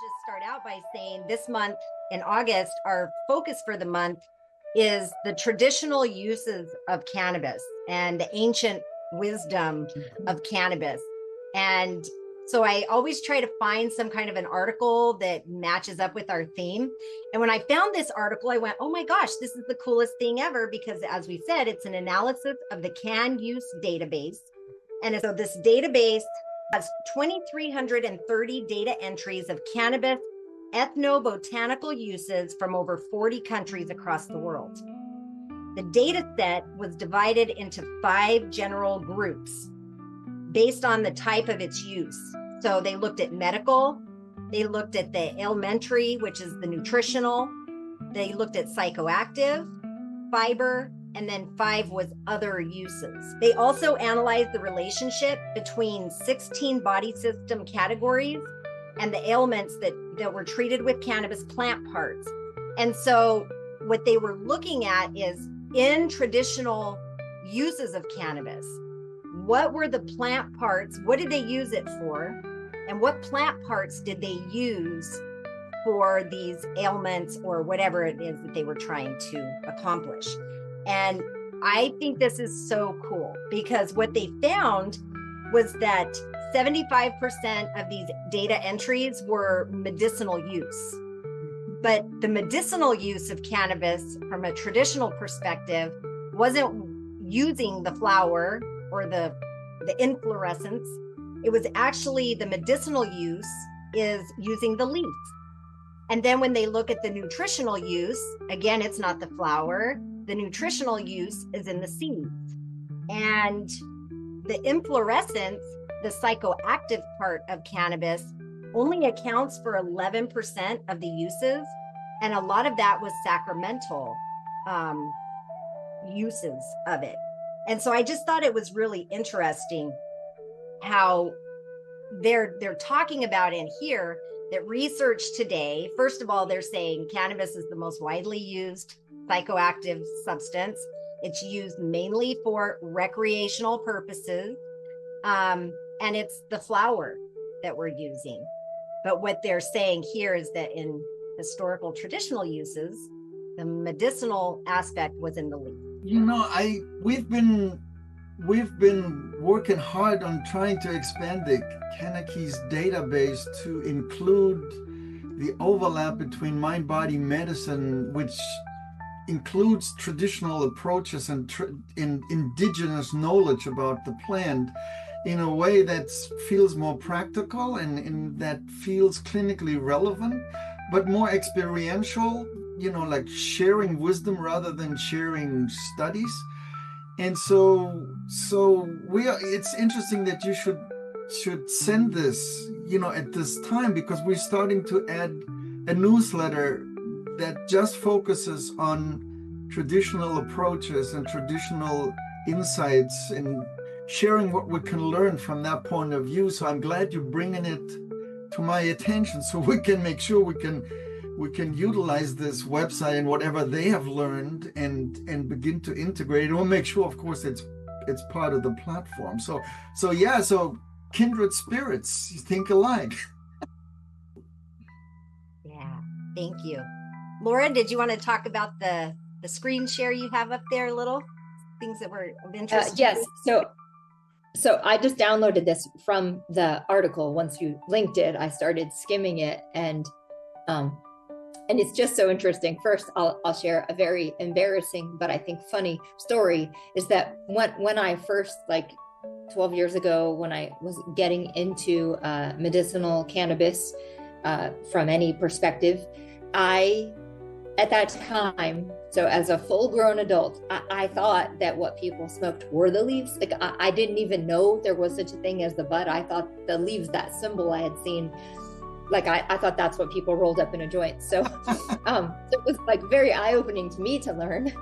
Just start out by saying this month in August, our focus for the month is the traditional uses of cannabis and the ancient wisdom of cannabis. And so I always try to find some kind of an article that matches up with our theme. And when I found this article, I went, oh my gosh, this is the coolest thing ever, because as we said, it's an analysis of the CANNUSE Database. And so this database has 2,330 data entries of cannabis ethnobotanical uses from over 40 countries across the world. The data set was divided into 5 general groups based on the type of its use. So they looked at medical, they looked at the alimentary, which is the nutritional, they looked at psychoactive, fiber, and then 5 was other uses. They also analyzed the relationship between 16 body system categories and the ailments that were treated with cannabis plant parts. And so what they were looking at is, in traditional uses of cannabis, what were the plant parts? What did they use it for? And what plant parts did they use for these ailments or whatever it is that they were trying to accomplish? And I think this is so cool, because what they found was that 75% of these data entries were medicinal use. But the medicinal use of cannabis from a traditional perspective wasn't using the flower or the inflorescence. It was actually, the medicinal use is using the leaf. And then when they look at the nutritional use, again, it's not the flower. The nutritional use is in the seeds. And the inflorescence, the psychoactive part of cannabis, only accounts for 11% of the uses. And a lot of that was sacramental uses of it. And so I just thought it was really interesting how they're talking about in here that research today, first of all, they're saying cannabis is the most widely used psychoactive substance. It's used mainly for recreational purposes. And it's the flower that we're using. But what they're saying here is that in historical traditional uses, the medicinal aspect was in the leaf. You know, we've been working hard on trying to expand the CannaKeys database to include the overlap between mind-body medicine, which includes traditional approaches and indigenous knowledge about the plant, in a way that feels more practical and that feels clinically relevant, but more experiential, you know, like sharing wisdom rather than sharing studies. And so it's interesting that you should send this, you know, at this time, because we're starting to add a newsletter that just focuses on traditional approaches and traditional insights and sharing what we can learn from that point of view. So I'm glad you're bringing it to my attention, so we can make sure we can utilize this website and whatever they have learned and begin to integrate it. We'll make sure, of course, it's part of the platform. So kindred spirits, you think alike. Yeah, thank you. Laura, did you want to talk about the screen share you have up there, little things that were of interest? Yes. So I just downloaded this from the article. Once you linked it, I started skimming it, and it's just so interesting. First, I'll share a very embarrassing, but I think funny story, is that when I first, like 12 years ago, when I was getting into medicinal cannabis from any perspective, at that time, so as a full-grown adult, I thought that what people smoked were the leaves. Like I didn't even know there was such a thing as the bud. I thought the leaves, that symbol I had seen, like I thought that's what people rolled up in a joint. So it was like very eye-opening to me to learn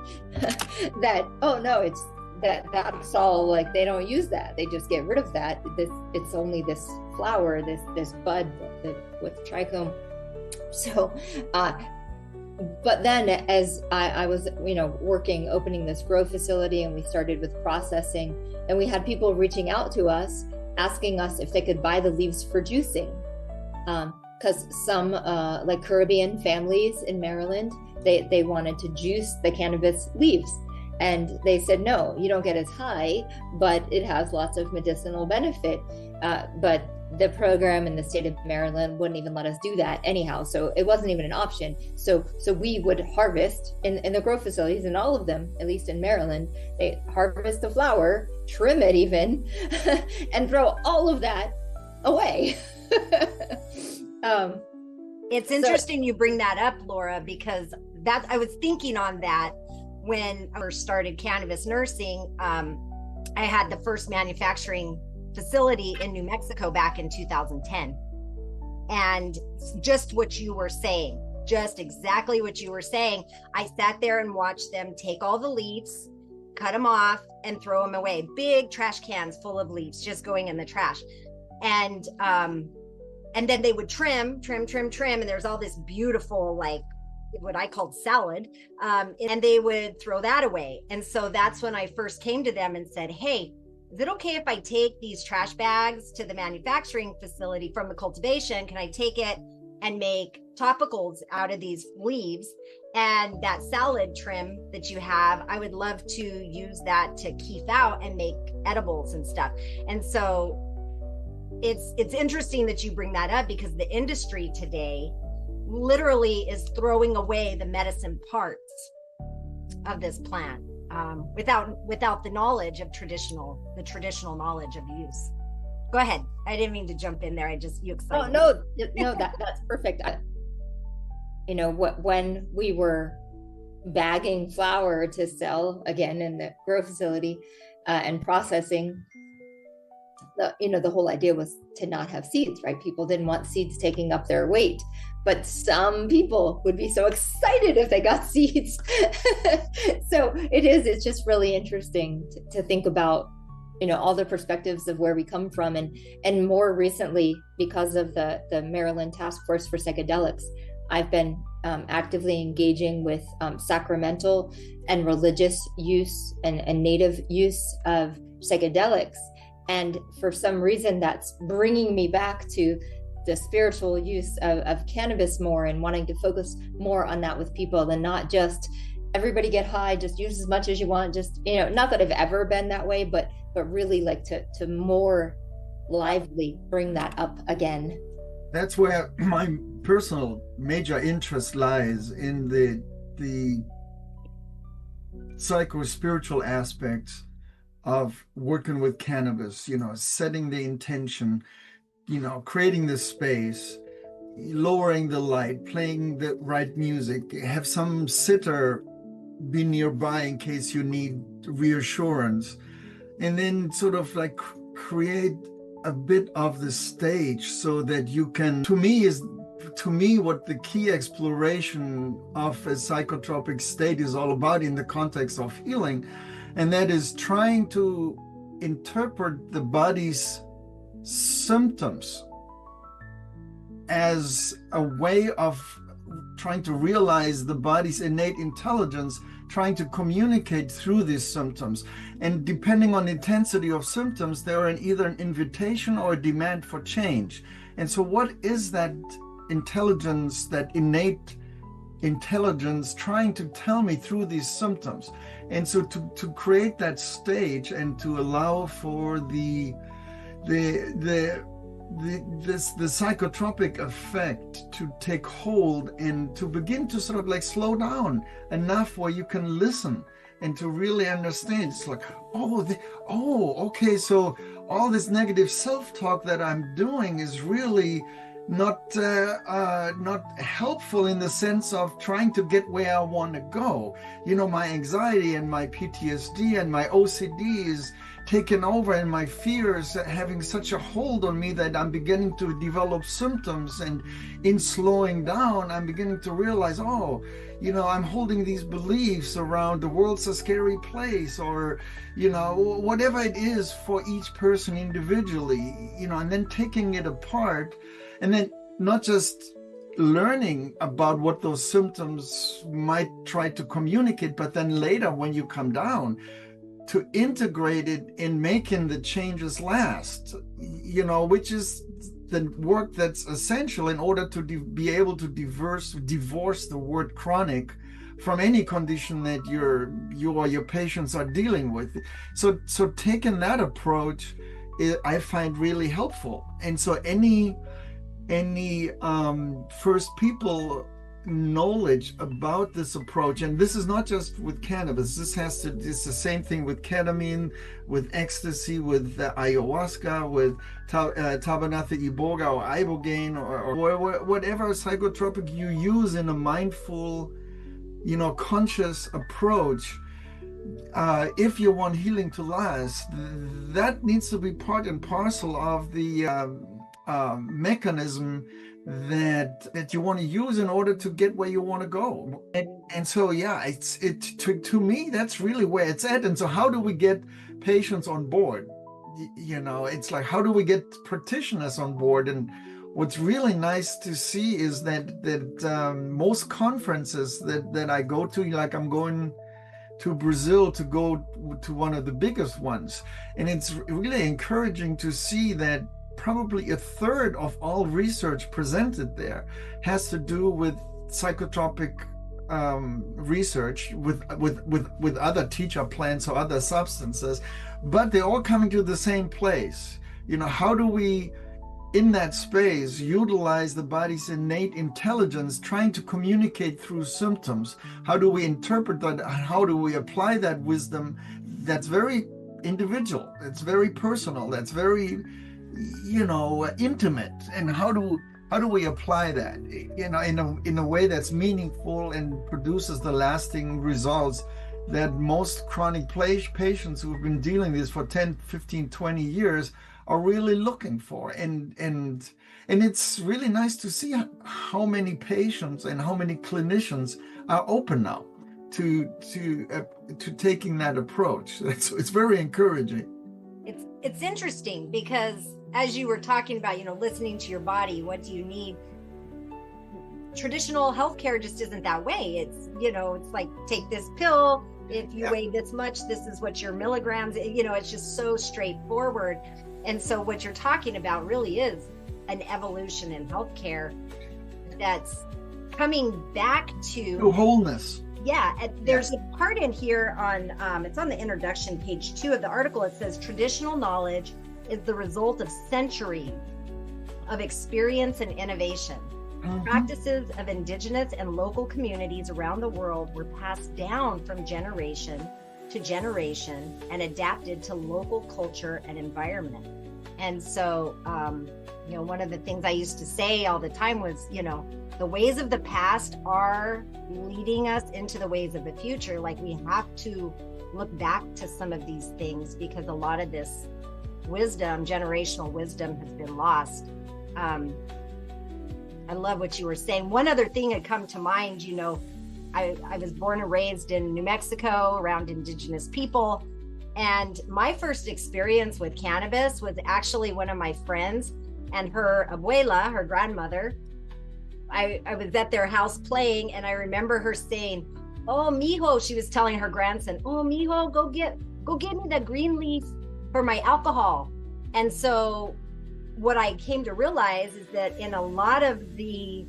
that, oh no, it's that's all, like they don't use that. They just get rid of that. It's only this flower, this bud with trichome. So but then as I was, opening this grow facility, and we started with processing, and we had people reaching out to us, asking us if they could buy the leaves for juicing. because some like Caribbean families in Maryland, they wanted to juice the cannabis leaves. And they said, no, you don't get as high, but it has lots of medicinal benefit. But the program in the state of Maryland wouldn't even let us do that anyhow. So it wasn't even an option. So we would harvest in the grow facilities, and all of them, at least in Maryland, they harvest the flower, trim it even, and throw all of that away. It's interesting you bring that up, Laura, because I was thinking on that when I first started cannabis nursing. I had the first manufacturing facility in New Mexico back in 2010. And just what you were saying, just exactly what you were saying. I sat there and watched them take all the leaves, cut them off, and throw them away. Big trash cans full of leaves just going in the trash. And then they would trim, and there's all this beautiful, like what I called salad, and they would throw that away. And so that's when I first came to them and said, hey, is it okay if I take these trash bags to the manufacturing facility from the cultivation? Can I take it and make topicals out of these leaves? And that salad trim that you have, I would love to use that to keef out and make edibles and stuff. And so it's interesting that you bring that up, because the industry today literally is throwing away the medicine parts of this plant, without the knowledge of the traditional knowledge of use. Go ahead. I didn't mean to jump in there. You excited. Oh no, that's perfect. When we were bagging flower to sell again in the grow facility and processing, the whole idea was to not have seeds, right? People didn't want seeds taking up their weight, but some people would be so excited if they got seeds. So it's just really interesting to think about, all the perspectives of where we come from. And more recently, because of the Maryland Task Force for Psychedelics, I've been actively engaging with sacramental and religious use and native use of psychedelics. And for some reason, that's bringing me back to the spiritual use of cannabis more, and wanting to focus more on that with people, than not just everybody get high, just use as much as you want. Just, not that I've ever been that way, but really like to more lively bring that up again. That's where my personal major interest lies, in the psycho-spiritual aspects of working with cannabis, setting the intention, creating the space, lowering the light, playing the right music, have some sitter be nearby in case you need reassurance, and then sort of like create a bit of the stage so that you can, to me, what the key exploration of a psychotropic state is all about in the context of healing. And that is trying to interpret the body's symptoms as a way of trying to realize the body's innate intelligence, trying to communicate through these symptoms. And depending on the intensity of symptoms, there are either an invitation or a demand for change. And so what is that intelligence, that innate intelligence trying to tell me through these symptoms? And so to create that stage and to allow for the psychotropic effect to take hold, and to begin to sort of like slow down enough where you can listen and to really understand. It's like, okay, so all this negative self-talk that I'm doing is really not helpful in the sense of trying to get where I want to go. My anxiety and my PTSD and my OCD is taken over, and my fears having such a hold on me that I'm beginning to develop symptoms. And in slowing down, I'm beginning to realize, I'm holding these beliefs around the world's a scary place, or, whatever it is for each person individually, and then taking it apart. And then not just learning about what those symptoms might try to communicate, but then later when you come down, to integrate it in making the changes last, which is the work that's essential in order to be able to divorce the word chronic from any condition that you or your patients are dealing with. So taking that approach, I find really helpful. And so any first people knowledge about this approach, and this is not just with cannabis, it's the same thing with ketamine, with ecstasy, with ayahuasca, with tabanatha iboga or ibogaine, or whatever psychotropic you use in a mindful, conscious approach. If you want healing to last, that needs to be part and parcel of the mechanism that you want to use in order to get where you want to go. And so, yeah, to me, that's really where it's at. And so how do we get patients on board? It's like, how do we get practitioners on board? And what's really nice to see is that most conferences that I go to, like I'm going to Brazil to go to one of the biggest ones, and it's really encouraging to see that probably a third of all research presented there has to do with psychotropic research with other teacher plants or other substances, but they're all coming to the same place. How do we, in that space, utilize the body's innate intelligence trying to communicate through symptoms? How do we interpret that? How do we apply that wisdom that's very individual, it's very personal, that's very intimate? And how do we apply that in a way that's meaningful and produces the lasting results that most chronic patients who've been dealing with this for 10, 15, 20 years are really looking for? And it's really nice to see how many patients and how many clinicians are open now to taking that approach. It's very encouraging. It's interesting because, as you were talking about, listening to your body, what do you need? Traditional healthcare just isn't that way. It's, it's like, take this pill. If you weigh this much, this is what your milligrams, it's just so straightforward. And so what you're talking about really is an evolution in healthcare that's coming back to wholeness. Yeah, there's a part in here on, it's on the introduction, page 2 of the article. It says, traditional knowledge is the result of centuries of experience and innovation. Mm-hmm. Practices of indigenous and local communities around the world were passed down from generation to generation and adapted to local culture and environment. And so, one of the things I used to say all the time was, the ways of the past are leading us into the ways of the future. Like, we have to look back to some of these things because a lot of this wisdom, generational wisdom, has been lost. I love what you were saying. One other thing had come to mind, I was born and raised in New Mexico around indigenous people. And my first experience with cannabis was actually one of my friends and her abuela, her grandmother. I was at their house playing, and I remember her saying, "Oh, mijo," she was telling her grandson, "Oh, mijo, go get me the green leaf for my alcohol." And so what I came to realize is that in a lot of the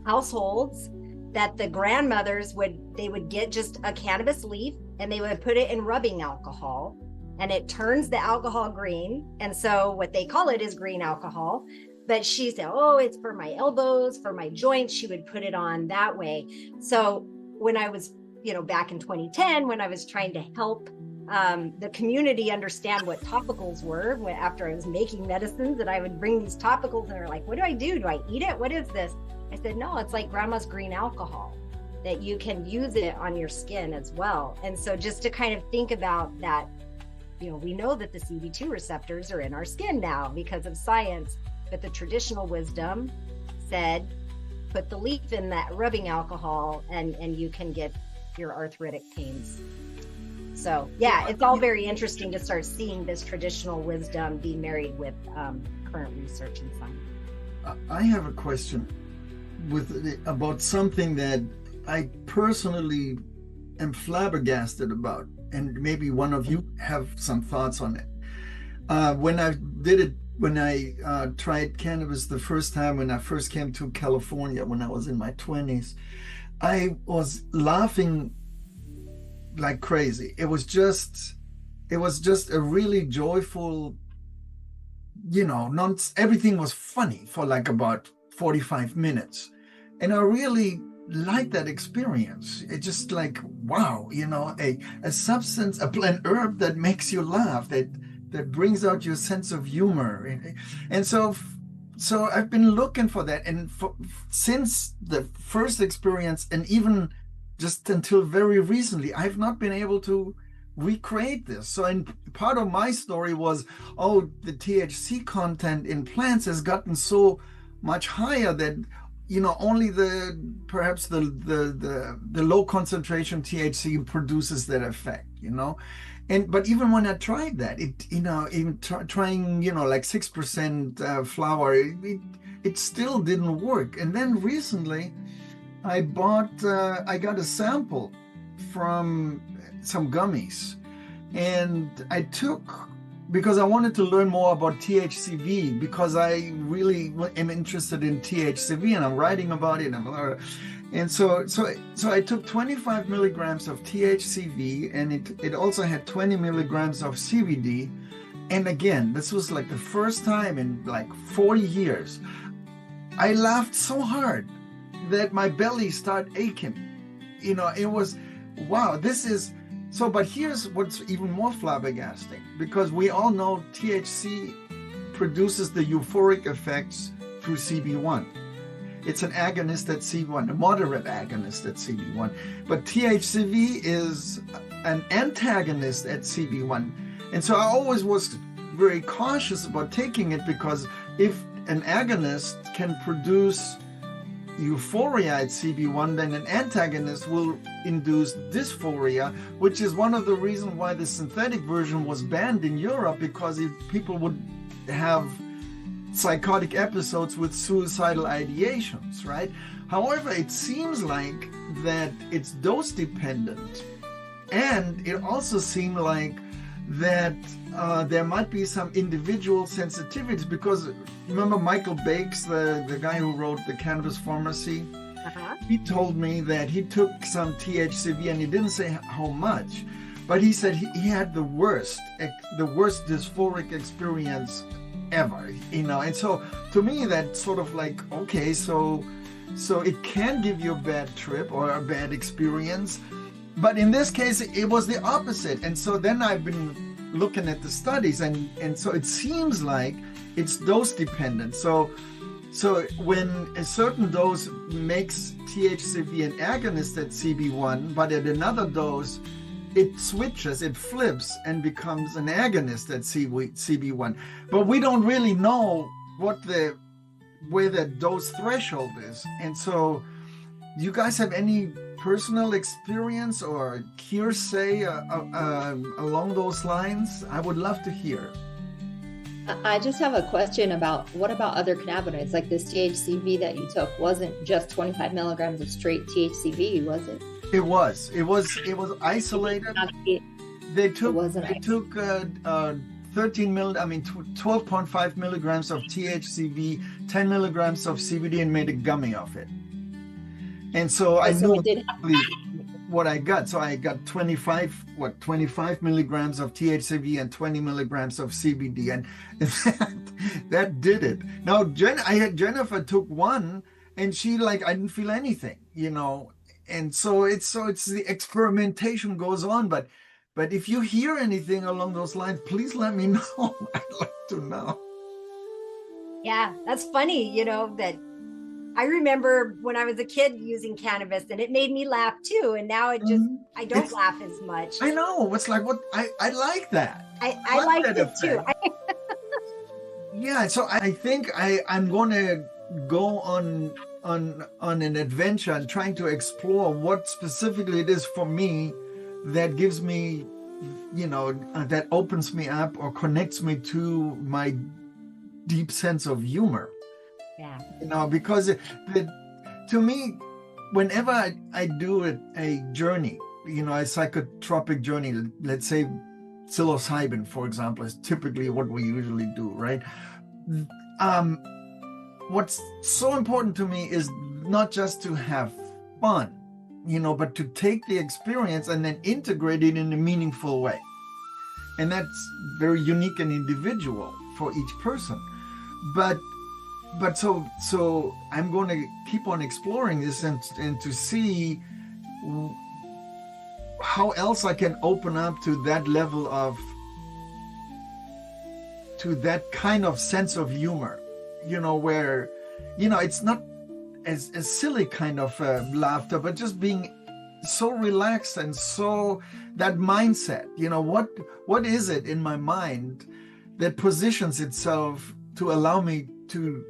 households, that the grandmothers would get just a cannabis leaf and they would put it in rubbing alcohol, and it turns the alcohol green. And so what they call it is green alcohol. But she said, "Oh, it's for my elbows, for my joints." She would put it on that way. So when I was, back in 2010, when I was trying to help the community understand what topicals were, after I was making medicines, and I would bring these topicals and they're like, "What do I do? Do I eat it? What is this?" I said, "No, it's like grandma's green alcohol, that you can use it on your skin as well." And so just to kind of think about that, we know that the CB2 receptors are in our skin now because of science, but the traditional wisdom said, put the leaf in that rubbing alcohol and you can get your arthritic pains. So yeah, it's all very interesting to start seeing this traditional wisdom be married with current research and science. I have a question about something that I personally am flabbergasted about, and maybe one of you have some thoughts on it. When I did it when I tried cannabis the first time, when I first came to California when I was in my 20s, I was laughing like crazy. It was just a really joyful, everything was funny for like about 45 minutes. And I really liked that experience. It's just like, wow, a substance, an herb that makes you laugh, that brings out your sense of humor. And so I've been looking for that. And since the first experience, and even just until very recently, I've not been able to recreate this. So, and part of my story was, the THC content in plants has gotten so much higher that only perhaps the low concentration THC produces that effect, but even when I tried that, trying like 6% flower, it still didn't work. And then recently I got a sample from some gummies, and I took, because I wanted to learn more about THCV, because I really am interested in THCV and I'm writing about it. And so I took 25 milligrams of THCV, and it also had 20 milligrams of CBD. And again, this was like the first time in like 40 years. I laughed so hard that my belly started aching. It was, wow, this is, but here's what's even more flabbergasting, because we all know THC produces the euphoric effects through CB1. It's an agonist at CB1, a moderate agonist at CB1. But THCV is an antagonist at CB1. And so I always was very cautious about taking it, because if an agonist can produce euphoria at CB1, then an antagonist will induce dysphoria, which is one of the reasons why the synthetic version was banned in Europe, because people would have psychotic episodes with suicidal ideations, right? However, it seems like that it's dose dependent, and it also seemed like that there might be some individual sensitivities, because remember Michael Bakes, the guy who wrote The Cannabis Pharmacy? He told me that he took some THCV, and he didn't say how much, but he said he had the worst dysphoric experience ever, and so to me that's sort of like, okay, so it can give you a bad trip or a bad experience, but in this case it was the opposite. And so then I've been looking at the studies, and so it seems like it's dose dependent. So when a certain dose makes THCV an agonist at CB1, but at another dose it switches, it flips and becomes an agonist at CB1. But we don't really know where the dose threshold is. And so do you guys have any personal experience or hearsay along those lines? I would love to hear. I just have a question about, what about other cannabinoids? Like this THCV that you took wasn't just 25 milligrams of straight THCV, was it? It was isolated. They took 12.5 milligrams of THCV, 10 milligrams of CBD, and made a gummy of it. And so I knew exactly what I got. So I got 25 milligrams of THCV and 20 milligrams of CBD, and that did it. Now Jennifer took one, and she I didn't feel anything, And so it's the experimentation goes on, but if you hear anything along those lines, please let me know. I'd like to know. Yeah, that's funny, that I remember when I was a kid using cannabis, and it made me laugh too. And now it just, I don't laugh as much. I know. It's like, what? I like that. I like it too. Yeah. So I think I'm going to go on an adventure and trying to explore what specifically it is for me that gives me, that opens me up or connects me to my deep sense of humor. Yeah. Because to me, whenever I do a journey, a psychotropic journey, let's say psilocybin, for example, is typically what we usually do, right? what's so important to me is not just to have fun, but to take the experience and then integrate it in a meaningful way. And that's very unique and individual for each person. But so I'm going to keep on exploring this and to see how else I can open up to that level of, to that kind of sense of humor, where, it's not as silly kind of laughter, but just being so relaxed and so that mindset, what is it in my mind that positions itself to allow me to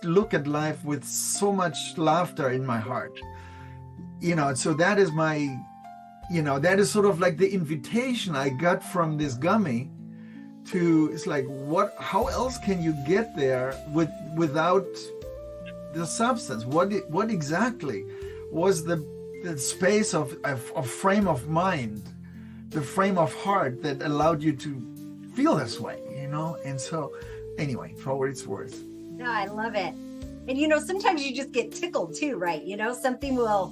look at life with so much laughter in my heart, so that is my, that is sort of like the invitation I got from this gummy to, it's like, how else can you get there without the substance? What exactly was the space of frame of mind, the frame of heart that allowed you to feel this way, and so anyway, for what it's worth. No, I love it. And sometimes you just get tickled too, right? Something will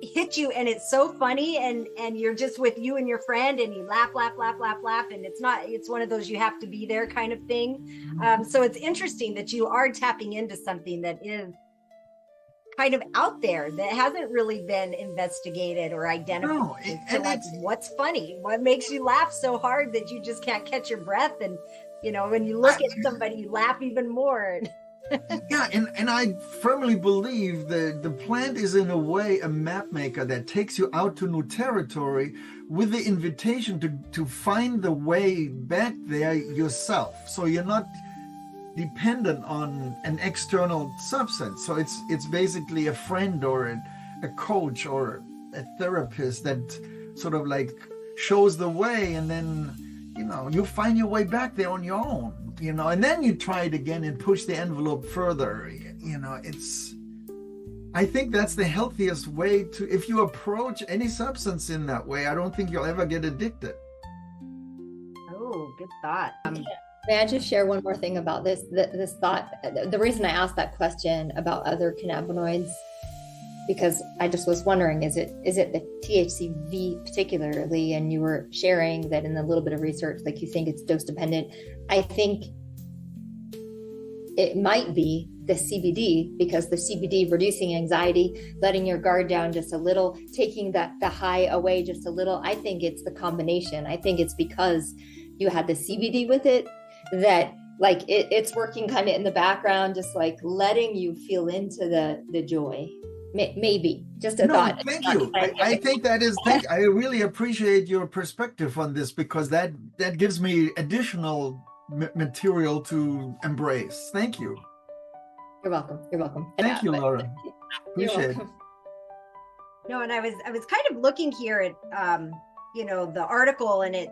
hit you and it's so funny, and you're just with you and your friend and you laugh, and it's one of those you have to be there kind of thing. So it's interesting that you are tapping into something that is kind of out there that hasn't really been investigated or identified. No, what's funny, what makes you laugh so hard that you just can't catch your breath, and when you look at somebody you laugh even more. Yeah, and I firmly believe that the plant is in a way a map maker that takes you out to new territory with the invitation to find the way back there yourself. So you're not dependent on an external substance. So it's basically a friend or a coach or a therapist that sort of like shows the way, and then you find your way back there on your own, and then you try it again and push the envelope further. I think that's the healthiest way to, if you approach any substance in that way, I don't think you'll ever get addicted. Oh, good thought. May I just share one more thing about this thought? The reason I asked that question about other cannabinoids, because I just was wondering, is it the THCV particularly? And you were sharing that in a little bit of research, like you think it's dose dependent. I think it might be the CBD, because the CBD reducing anxiety, letting your guard down just a little, taking the high away just a little. I think it's the combination. I think it's because you had the CBD with it that like it's working kind of in the background, just like letting you feel into the joy. Maybe just a thought. Thank you. I think that is. I really appreciate your perspective on this, because that gives me additional material to embrace. Thank you. You're welcome. You're welcome. Thank you, Laura. Appreciate it. No, and I was kind of looking here at the article, and it's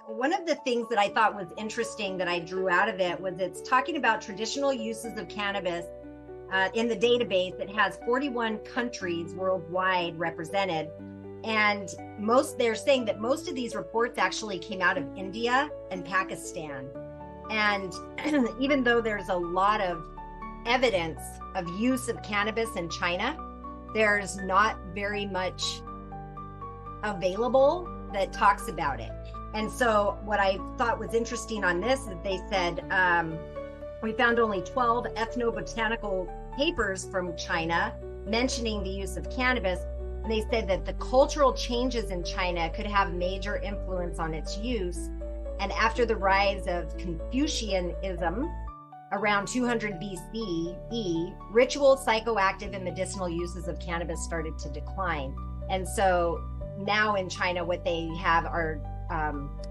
one of the things that I thought was interesting that I drew out of it was it's talking about traditional uses of cannabis. In the database, it has 41 countries worldwide represented, and they're saying that most of these reports actually came out of India and Pakistan. And even though there's a lot of evidence of use of cannabis in China, there's not very much available that talks about it. And so what I thought was interesting on this is they said, we found only 12 ethnobotanical papers from China mentioning the use of cannabis. And they said that the cultural changes in China could have major influence on its use. And after the rise of Confucianism around 200 BCE, ritual, psychoactive, and medicinal uses of cannabis started to decline. And so now in China, what they have are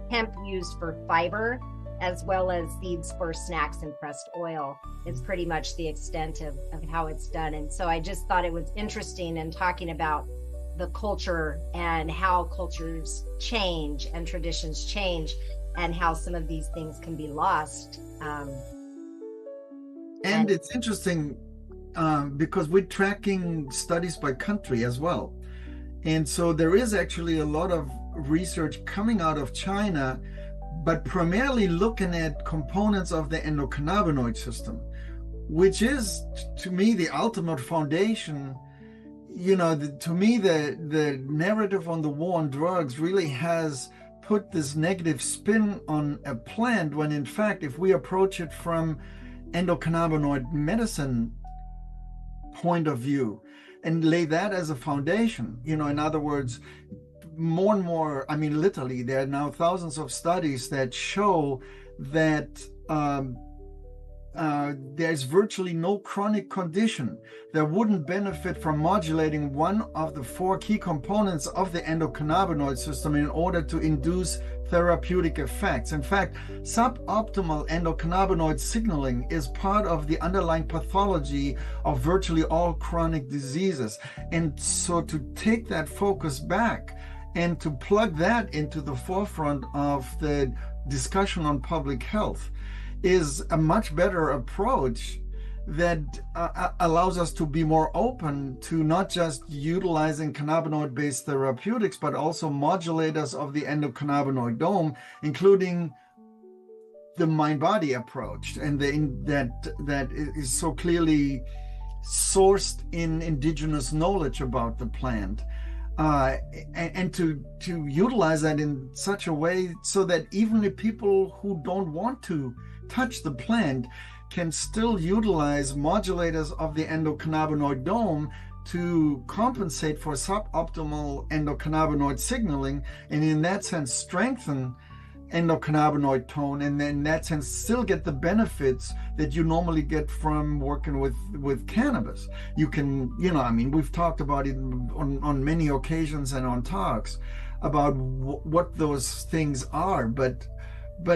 hemp used for fiber, as well as seeds for snacks and pressed oil. Is pretty much the extent of how it's done. And so I just thought it was interesting in talking about the culture and how cultures change and traditions change, and how some of these things can be lost. And it's interesting because we're tracking studies by country as well. And so there is actually a lot of research coming out of China but primarily looking at components of the endocannabinoid system, which is, to me, the ultimate foundation. To me, the narrative on the war on drugs really has put this negative spin on a plant, when in fact, if we approach it from endocannabinoid medicine point of view and lay that as a foundation, in other words, more and more, literally, there are now thousands of studies that show that there's virtually no chronic condition that wouldn't benefit from modulating one of the 4 key components of the endocannabinoid system in order to induce therapeutic effects. In fact, suboptimal endocannabinoid signaling is part of the underlying pathology of virtually all chronic diseases. And so to take that focus back and to plug that into the forefront of the discussion on public health is a much better approach that allows us to be more open to not just utilizing cannabinoid-based therapeutics, but also modulators of the endocannabinoid dome, including the mind-body approach, and that is so clearly sourced in indigenous knowledge about the plant. And to utilize that in such a way so that even the people who don't want to touch the plant can still utilize modulators of the endocannabinoid dome to compensate for suboptimal endocannabinoid signaling, and in that sense strengthen endocannabinoid tone, and then in that sense still get the benefits that you normally get from working with cannabis. You can, we've talked about it on many occasions and on talks about what those things are, but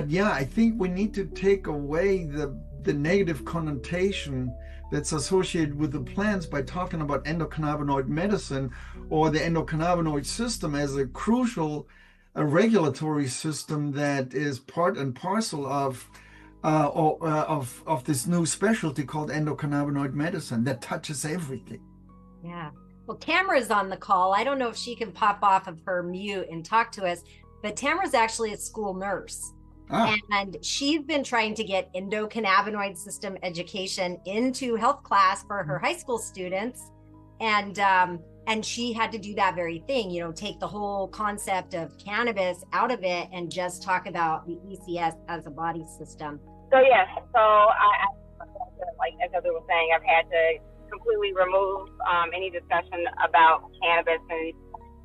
yeah, I think we need to take away the negative connotation that's associated with the plants by talking about endocannabinoid medicine or the endocannabinoid system as a crucial regulatory system that is part and parcel of this new specialty called endocannabinoid medicine that touches everything. Yeah. Well, Tamara's on the call. I don't know if she can pop off of her mute and talk to us, but Tamara's actually a school nurse. And she's been trying to get endocannabinoid system education into health class for her high school students. And she had to do that very thing, take the whole concept of cannabis out of it and just talk about the ECS as a body system. So yes, I like as I was saying, I've had to completely remove any discussion about cannabis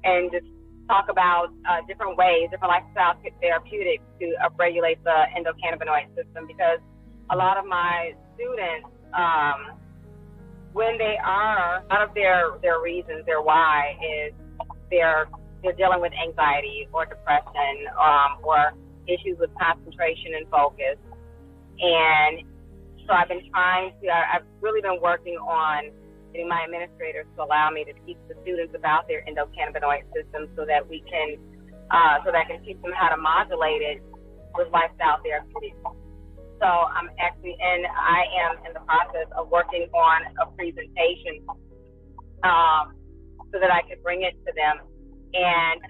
and just talk about different ways, different lifestyle therapeutics to upregulate the endocannabinoid system, because a lot of my students, when they are, one of their reasons, their why is they're dealing with anxiety or depression or issues with concentration and focus. And so I've really been working on getting my administrators to allow me to teach the students about their endocannabinoid system so that we can, so that I can teach them how to modulate it with lifestyle therapeutics. So I am in the process of working on a presentation so that I could bring it to them. And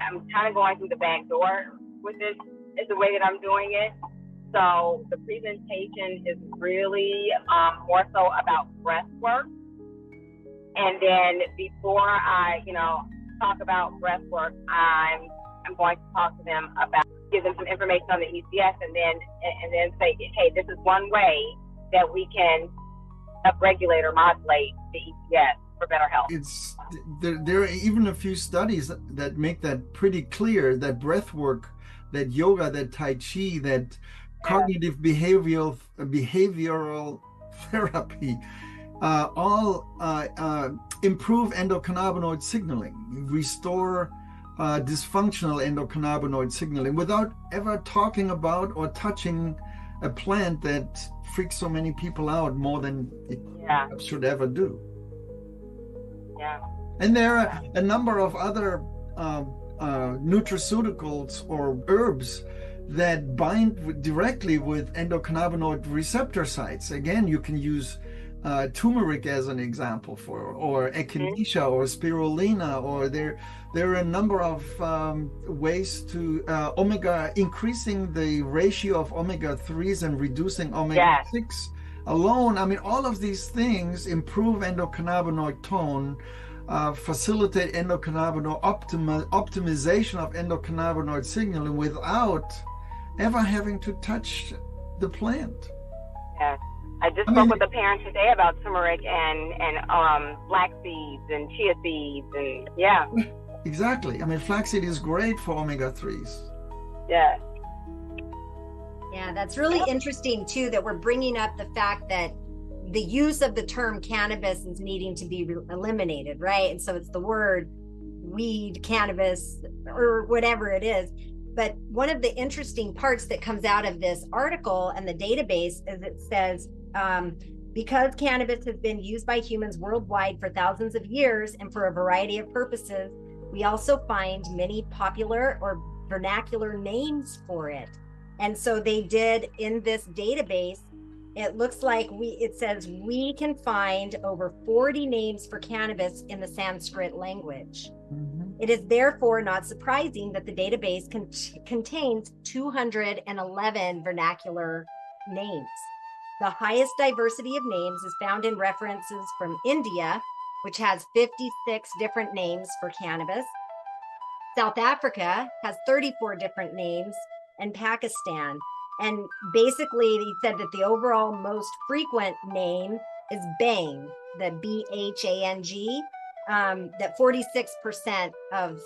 I'm kind of going through the back door with this, is the way that I'm doing it. So the presentation is really more so about breath work. And then before I, talk about breath work, I'm going to talk to them about, give them some information on the ECS, and then say, hey, this is one way that we can upregulate or modulate the ECS for better health. There are even a few studies that make that pretty clear, that breath work, that yoga, that Tai Chi, that cognitive behavioral therapy, all improve endocannabinoid signaling, restore dysfunctional endocannabinoid signaling without ever talking about or touching a plant that freaks so many people out more than it should ever do. Yeah. And there are a number of other nutraceuticals or herbs that bind directly with endocannabinoid receptor sites. Again, you can use turmeric as an example or echinacea or spirulina, or there are a number of ways to increasing the ratio of omega-3s and reducing omega-6 alone. I mean, all of these things improve endocannabinoid tone, facilitate endocannabinoid optimization of endocannabinoid signaling without ever having to touch the plant. Yes. I just spoke with a parent today about turmeric and flax seeds and chia seeds and Exactly. I mean, flaxseed is great for omega-3s. Yeah. Yeah, that's really interesting too, that we're bringing up the fact that the use of the term cannabis is needing to be eliminated, right? And so it's the word weed, cannabis, or whatever it is. But one of the interesting parts that comes out of this article and the database is it says, because cannabis has been used by humans worldwide for thousands of years and for a variety of purposes, we also find many popular or vernacular names for it. And so they did in this database, it looks like it says we can find over 40 names for cannabis in the Sanskrit language. Mm-hmm. It is therefore not surprising that the database contains 211 vernacular names. The highest diversity of names is found in references from India, which has 56 different names for cannabis. South Africa has 34 different names, and Pakistan. And basically, he said that the overall most frequent name is Bang, the BHANG, that 46% of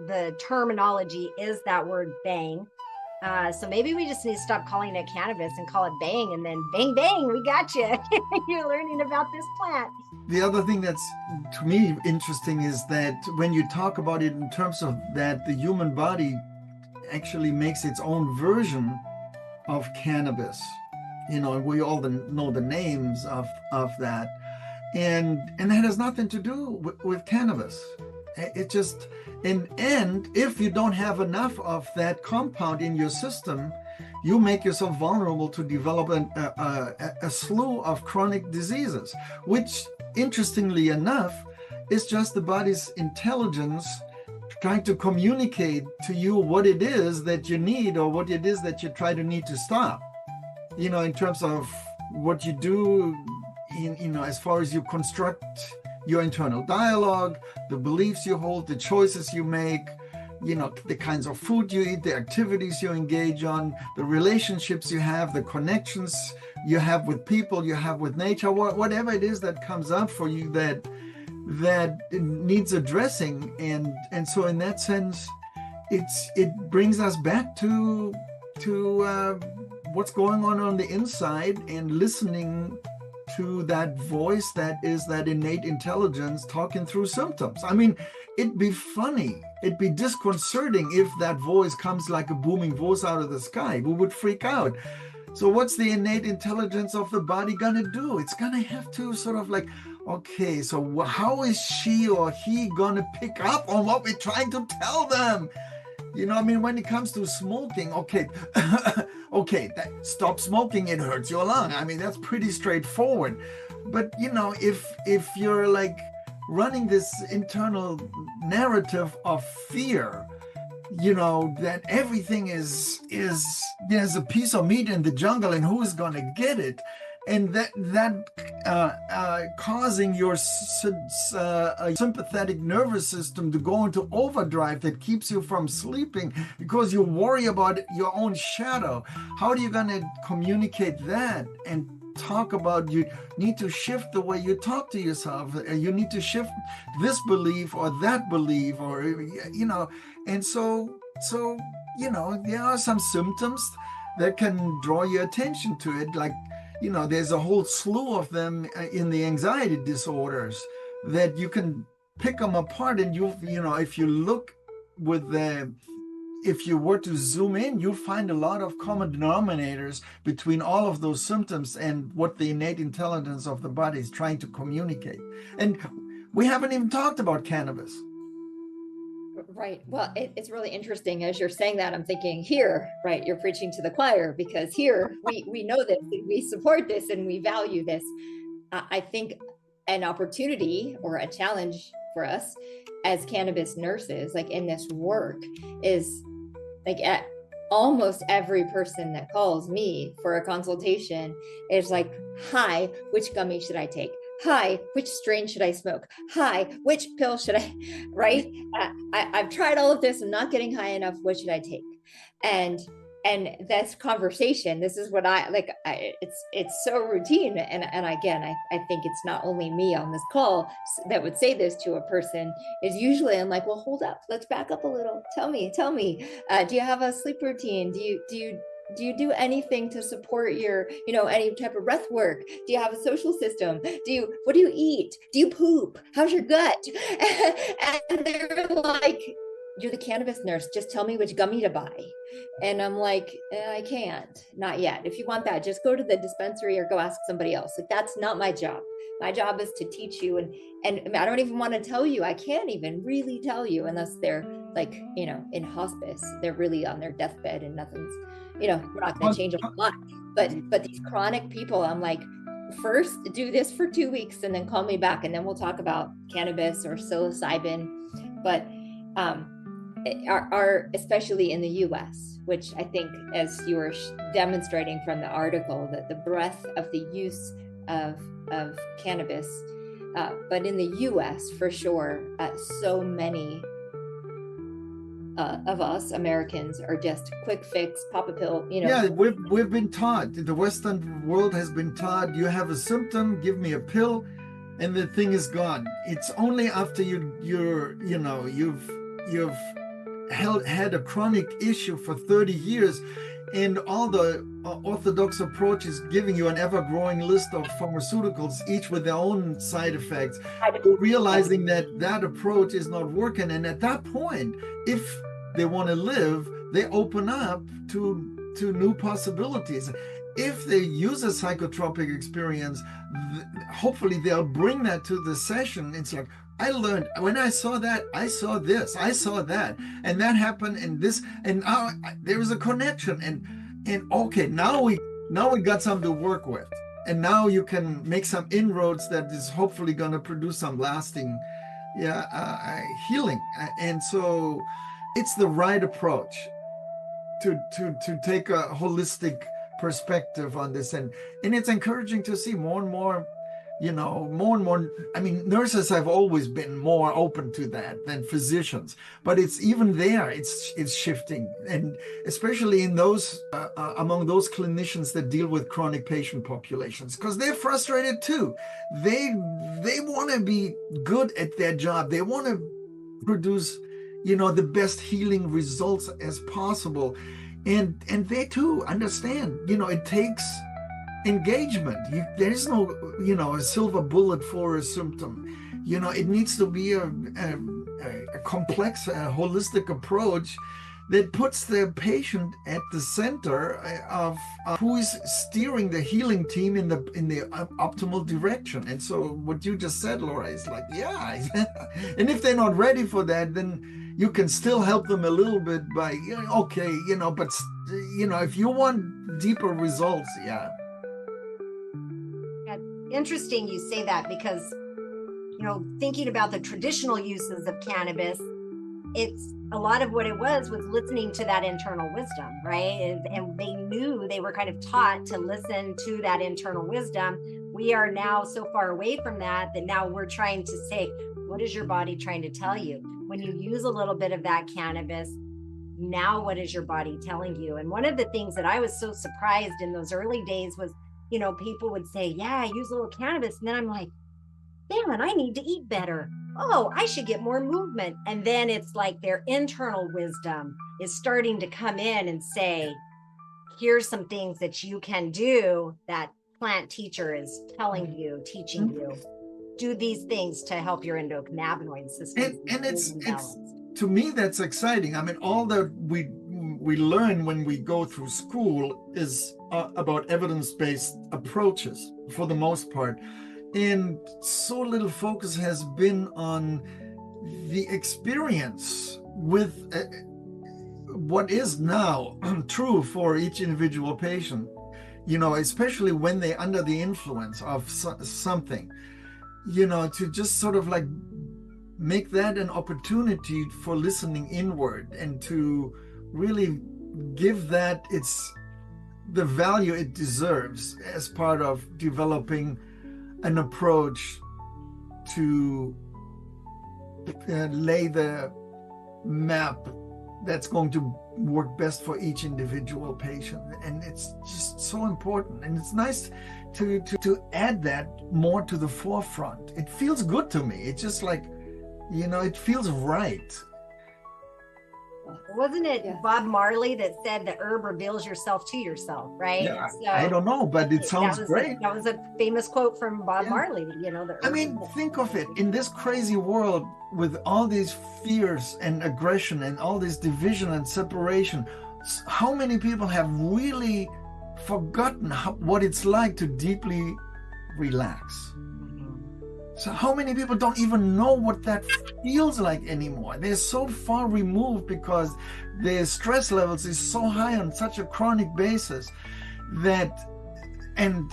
the terminology is that word Bang. So maybe we just need to stop calling it cannabis and call it Bang, and then bang, bang, we got you. You're learning about this plant. The other thing that's, to me, interesting is that when you talk about it in terms of that the human body actually makes its own version of cannabis. You know, we all know the names of that. And that has nothing to do with cannabis. It just, and if you don't have enough of that compound in your system, you make yourself vulnerable to develop a slew of chronic diseases, which, interestingly enough, is just the body's intelligence trying to communicate to you what it is that you need or what it is that you try to need to stop. You know, in terms of what you do, as far as you construct your internal dialogue, the beliefs you hold, the choices you make, the kinds of food you eat, the activities you engage on, the relationships you have, the connections you have with people, you have with nature, whatever it is that comes up for you that needs addressing. And so in that sense, it brings us back to what's going on the inside and listening to that voice that is that innate intelligence talking through symptoms. I mean, it'd be funny, it'd be disconcerting if that voice comes like a booming voice out of the sky. We would freak out. So what's the innate intelligence of the body gonna do? It's gonna have to sort of like, okay, so how is she or he gonna pick up on what we're trying to tell them? I mean, when it comes to smoking, okay, stop smoking, it hurts your lung. I mean, that's pretty straightforward. But, if you're like running this internal narrative of fear, that everything is there's a piece of meat in the jungle and who is going to get it? And that causing your sympathetic nervous system to go into overdrive that keeps you from sleeping because you worry about your own shadow. How are you going to communicate that and talk about? You need to shift the way you talk to yourself. You need to shift this belief or that belief, or and so there are some symptoms that can draw your attention to it, like there's a whole slew of them in the anxiety disorders that you can pick them apart, and if you look if you were to zoom in, you'll find a lot of common denominators between all of those symptoms and what the innate intelligence of the body is trying to communicate. And we haven't even talked about cannabis. Right. Well, it's really interesting. As you're saying that, I'm thinking here, right, you're preaching to the choir, because here we know this, and we support this, and we value this. I think an opportunity or a challenge for us as cannabis nurses, like in this work, is like at almost every person that calls me for a consultation is like, hi, which gummy should I take? Hi, which strain should I smoke? Hi, which pill should I, right? I've tried all of this. I'm not getting high enough. What should I take? And that's conversation. This is what I like. It's so routine. And again, I think it's not only me on this call that would say this to a person. Is usually I'm like, well, hold up, let's back up a little. Tell me. Do you have a sleep routine? Do you do anything to support your, any type of breath work? Do you have a social system? What do you eat? Do you poop? How's your gut? And they're like, you're the cannabis nurse. Just tell me which gummy to buy. And I'm like, I can't, not yet. If you want that, just go to the dispensary or go ask somebody else. Like, that's not my job. My job is to teach you. And I don't even want to tell you. I can't even really tell you unless they're like, in hospice, they're really on their deathbed and nothing's, we're not going to change a lot. But these chronic people, I'm like, first do this for 2 weeks and then call me back. And then we'll talk about cannabis or psilocybin. But, are especially in the US, which I think, as you were demonstrating from the article, that the breadth of the use of cannabis, but in the US for sure, so many of us Americans are just quick fix, pop a pill, Yeah, we've been taught, the Western world has been taught, you have a symptom, give me a pill, and the thing is gone. It's only after you've had a chronic issue for 30 years and all the orthodox approach is giving you an ever-growing list of pharmaceuticals, each with their own side effects, realizing that approach is not working. And at that point, if they want to live, they open up to new possibilities. If they use a psychotropic experience, hopefully they'll bring that to the session. It's like, I learned when I saw that, I saw this, I saw that, and that happened, and this, and there was a connection, and okay, now we got something to work with, and now you can make some inroads that is hopefully going to produce some lasting, healing, and so it's the right approach to take a holistic perspective on this, and it's encouraging to see more and more. More and more, I mean, nurses have always been more open to that than physicians, but it's even there, it's shifting. And especially in those, among those clinicians that deal with chronic patient populations, because they're frustrated too. They want to be good at their job. They want to produce, the best healing results as possible. And they too understand, it takes engagement. There is no, a silver bullet for a symptom. It needs to be a complex, holistic approach that puts the patient at the center of who is steering the healing team in the optimal direction. And so what you just said, Laura, is like, yeah. And if they're not ready for that, then you can still help them a little bit by, but if you want deeper results, yeah. Interesting you say that, because thinking about the traditional uses of cannabis, it's a lot of what it was listening to that internal wisdom, right? And they knew, they were kind of taught to listen to that internal wisdom. We are now so far away from that now we're trying to say, what is your body trying to tell you? When you use a little bit of that cannabis, now what is your body telling you? And one of the things that I was so surprised in those early days was, people would say, yeah, I use a little cannabis. And then I'm like, damn it, I need to eat better. Oh, I should get more movement. And then it's like their internal wisdom is starting to come in and say, here's some things that you can do that plant teacher is telling you, teaching you. Do these things to help your endocannabinoid system. And it's to me, that's exciting. I mean, all that we learn when we go through school is about evidence-based approaches for the most part. And so little focus has been on the experience with what is now true for each individual patient. you know, especially when they're under the influence of something, you know, to just sort of like make that an opportunity for listening inward and to really give that the value it deserves as part of developing an approach to lay the map that's going to work best for each individual patient. And it's just so important, and it's nice to add that more to the forefront. It feels good to me. It's just like, you know, it feels right. Wasn't it Bob Marley that said the herb reveals yourself to yourself, right? Yeah, So I don't know, but it sounds great. That was a famous quote from Bob Marley, you know. I mean, think of it, in this crazy world with all these fears and aggression and all this division and separation, how many people have really forgotten what it's like to deeply relax? So how many people don't even know what that feels like anymore? They're so far removed because their stress levels is so high on such a chronic basis that, and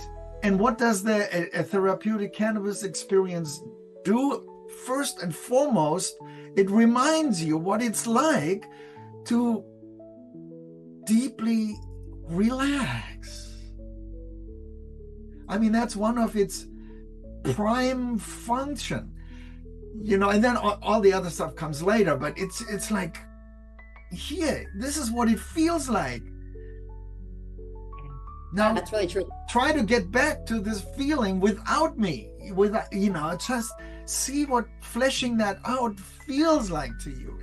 what does a therapeutic cannabis experience do? First and foremost, it reminds you what it's like to deeply relax. I mean, that's one of its prime function, you know, and then all the other stuff comes later, but it's like, here, this is what it feels like. Now that's really true. Try to get back to this feeling without me, without, you know, just see what fleshing that out feels like to you,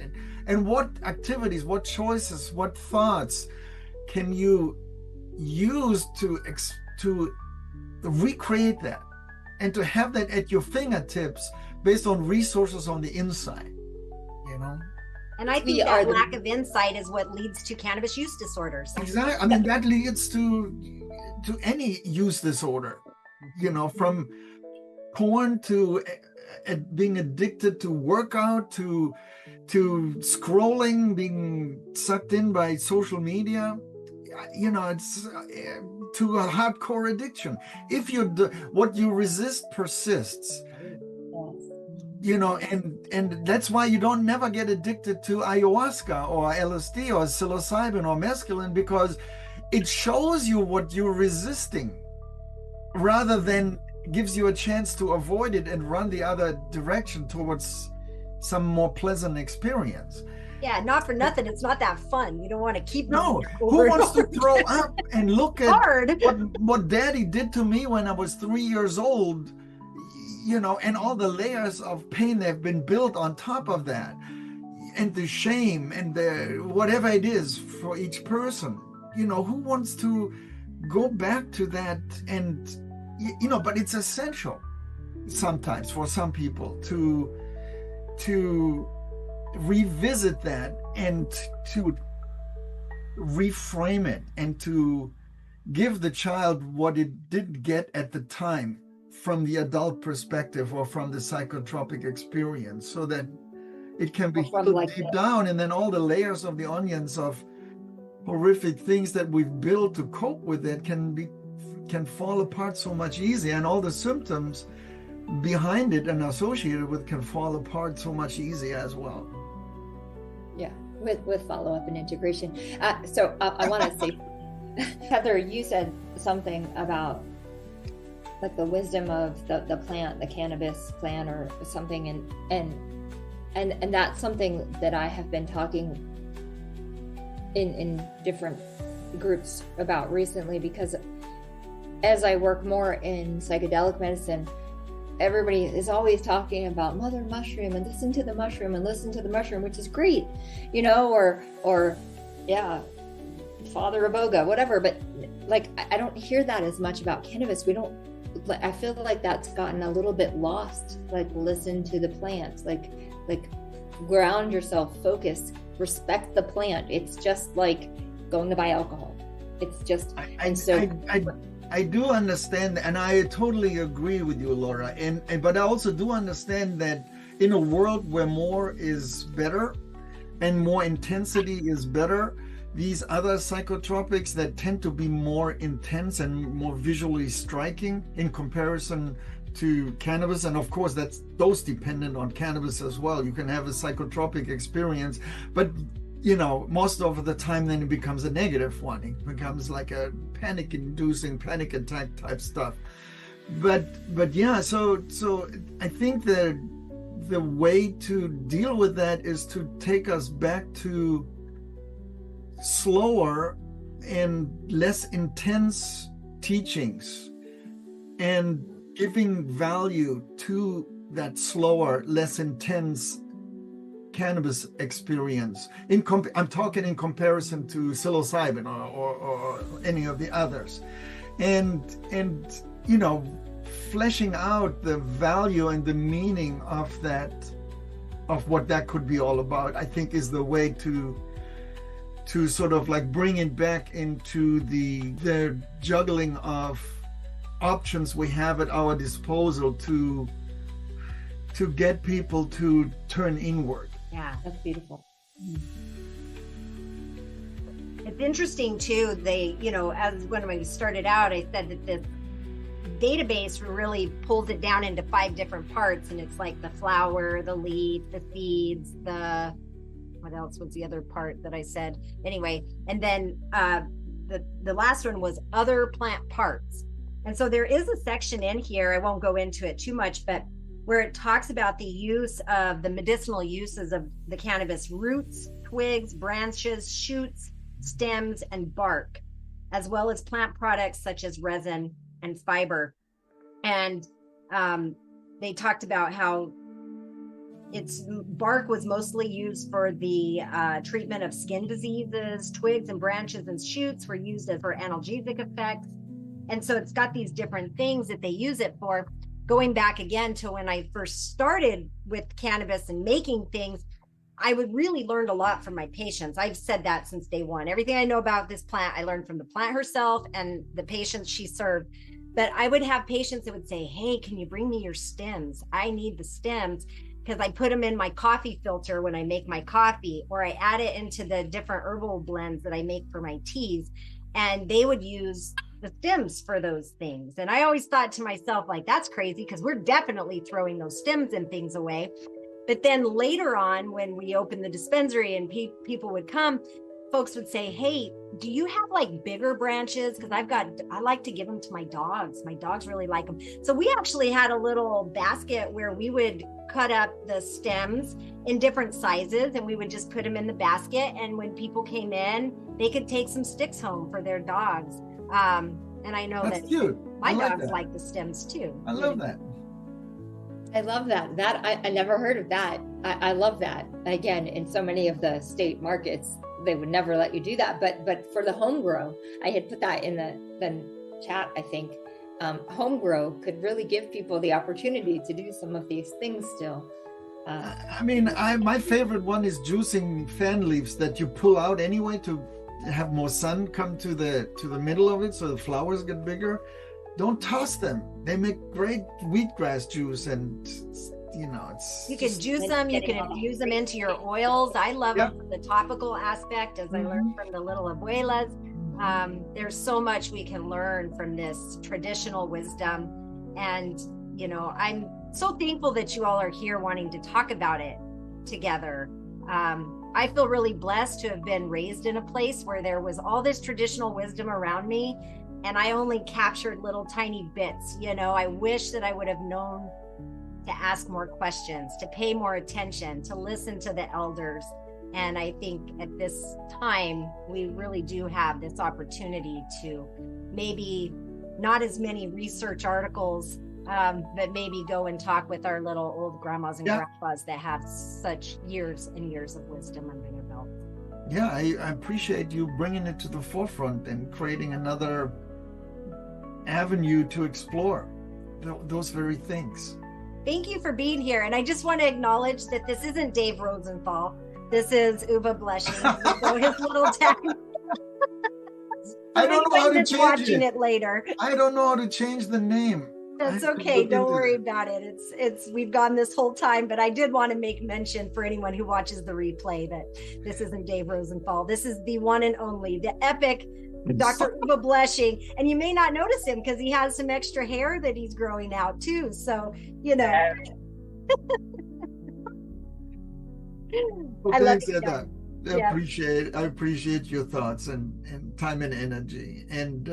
and what activities, what choices, what thoughts can you use to recreate that, and to have that at your fingertips based on resources on the inside, you know? And I think that lack of insight is what leads to cannabis use disorders. Exactly. I mean, that leads to any use disorder, you know, from porn to being addicted to workout, to scrolling, being sucked in by social media. You know, it's to a hardcore addiction. If what you resist persists, you know, and that's why you don't never get addicted to ayahuasca or LSD or psilocybin or mescaline, because it shows you what you're resisting rather than gives you a chance to avoid it and run the other direction towards some more pleasant experience. Yeah, not for nothing. It's not that fun. You don't want to keep. No, who wants to throw up and look at what daddy did to me when I was 3 years old, you know, and all the layers of pain that have been built on top of that, and the shame and the whatever it is for each person, you know, who wants to go back to that? And, you know, but it's essential sometimes for some people to revisit that and to reframe it and to give the child what it didn't get at the time from the adult perspective or from the psychotropic experience, so that it can be deep down, and then all the layers of the onions of horrific things that we've built to cope with it can fall apart so much easier, and all the symptoms behind it and associated with can fall apart so much easier as well. Yeah, with follow-up and integration. So I want to say, Heather, you said something about like the wisdom of the plant, the cannabis plant or something, and that's something that I have been talking in different groups about recently, because as I work more in psychedelic medicine, everybody is always talking about mother mushroom and listen to the mushroom and listen to the mushroom, which is great, you know, or yeah, Father Iboga, whatever. But like, I don't hear that as much about cannabis. I feel like that's gotten a little bit lost. Like, listen to the plant, like ground yourself, focus, respect the plant. It's just like going to buy alcohol. It's just, I do understand, and I totally agree with you, Laura. But I also do understand that in a world where more is better and more intensity is better, these other psychotropics that tend to be more intense and more visually striking in comparison to cannabis. And of course, that's dose dependent on cannabis as well. You can have a psychotropic experience, but most of the time then it becomes a negative one. It becomes like a panic-inducing, panic attack type stuff. But yeah, so I think the way to deal with that is to take us back to slower and less intense teachings and giving value to that slower, less intense cannabis experience. I'm talking in comparison to psilocybin or any of the others, and fleshing out the value and the meaning of what that could be all about, I think is the way to sort of like bring it back into the juggling of options we have at our disposal to get people to turn inward. Yeah, That's beautiful. it's interesting too. They, as when we started out, I said that this database really pulls it down into 5 different parts, and it's like the flower, the leaf, the seeds, what else was the other part that I said? Anyway, and then the last one was other plant parts. And so there is a section in here, I won't go into it too much, but where it talks about the use of the medicinal uses of the cannabis roots, twigs, branches, shoots, stems, and bark, as well as plant products such as resin and fiber. And they talked about how its bark was mostly used for the treatment of skin diseases. Twigs and branches and shoots were used for analgesic effects. And so it's got these different things that they use it for. Going back again to when I first started with cannabis and making things, I would really learned a lot from my patients. I've said that since day one. Everything I know about this plant, I learned from the plant herself and the patients she served. But I would have patients that would say, hey, can you bring me your stems? I need the stems, because I put them in my coffee filter when I make my coffee, or I add it into the different herbal blends that I make for my teas. And they would use the stems for those things. And I always thought to myself, like, that's crazy, because we're definitely throwing those stems and things away. But then later on, when we opened the dispensary and people would come, folks would say, hey, do you have like bigger branches? Because I like to give them to my dogs. My dogs really like them. So we actually had a little basket where we would cut up the stems in different sizes, and we would just put them in the basket. And when people came in, they could take some sticks home for their dogs. And I know That's that cute. my like dogs that. like the stems too. I love that. I love that. I never heard of that. I love that. Again, in so many of the state markets, they would never let you do that. But for the home grow, I had put that in the chat, I think. Home grow could really give people the opportunity to do some of these things still. My favorite one is juicing fan leaves that you pull out anyway to have more sun come to the middle of it, so the flowers get bigger. Don't toss them. They make great wheatgrass juice, and it's You can juice them, you can infuse them into your oils. I love them for the topical aspect, as I learned from the little abuelas. There's so much we can learn from this traditional wisdom. And, I'm so thankful that you all are here wanting to talk about it together. I feel really blessed to have been raised in a place where there was all this traditional wisdom around me, and I only captured little tiny bits. I wish that I would have known to ask more questions, to pay more attention, to listen to the elders. And I think at this time, we really do have this opportunity to maybe not as many research articles, but maybe go and talk with our little old grandmas and grandpas that have such years and years of wisdom under their belt. Yeah, I appreciate you bringing it to the forefront and creating another avenue to explore those very things. Thank you for being here. And I just want to acknowledge that this isn't Dave Rosenthal. This is Uva Blushing. So his little tag. I don't know how to change watching it later. I don't know how to change the name. That's I could okay. look Don't into worry that. about it. We've gone this whole time, but I did want to make mention for anyone who watches the replay that this isn't Dave Rosenthal. This is the one and only, the epic Dr. Uwe Bleshing. And you may not notice him because he has some extra hair that he's growing out too. So, you know. Yes. Well, I love thanks, you Eda. guys. Yeah. I appreciate your thoughts and time and energy. And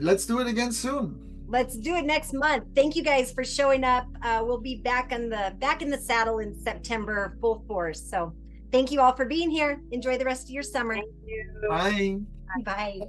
let's do it again soon. Let's do it next month. Thank you guys for showing up. We'll be back in the saddle in September, full force. So thank you all for being here. Enjoy the rest of your summer. Thank you. Bye. Bye.